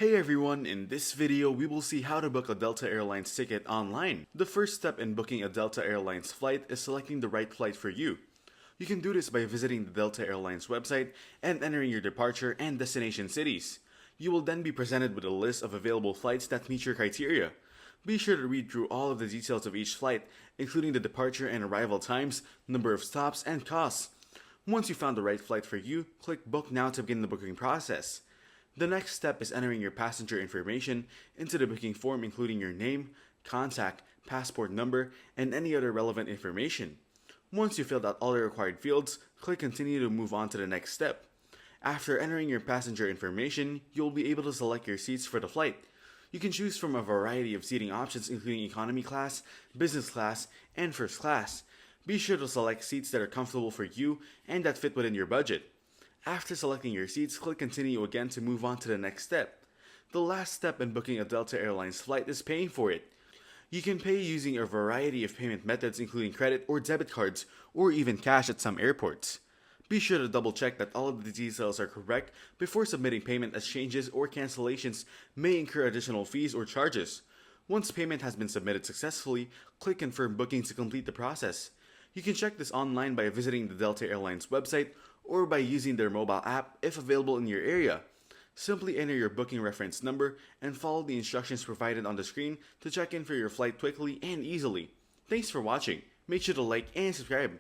Hey everyone, in this video we will see how to book a Delta Airlines ticket online. The first step in booking a Delta Airlines flight is selecting the right flight for you. You can do this by visiting the Delta Airlines website and entering your departure and destination cities. You will then be presented with a list of available flights that meet your criteria. Be sure to read through all of the details of each flight, including the departure and arrival times, number of stops, and costs. Once you found the right flight for you, click Book Now to begin the booking process. The next step is entering your passenger information into the booking form, including your name, contact, passport number, and any other relevant information. Once you filled out all the required fields, click Continue to move on to the next step. After entering your passenger information, you'll be able to select your seats for the flight. You can choose from a variety of seating options including economy class, business class, and first class. Be sure to select seats that are comfortable for you and that fit within your budget. After selecting your seats, click Continue again to move on to the next step. The last step in booking a Delta Airlines flight is paying for it. You can pay using a variety of payment methods including credit or debit cards, or even cash at some airports. Be sure to double check that all of the details are correct before submitting payment, as changes or cancellations may incur additional fees or charges. Once payment has been submitted successfully, click Confirm Booking to complete the process. You can check this online by visiting the Delta Airlines website or by using their mobile app if available in your area. Simply enter your booking reference number and follow the instructions provided on the screen to check in for your flight quickly and easily. Thanks for watching. Make sure to like and subscribe.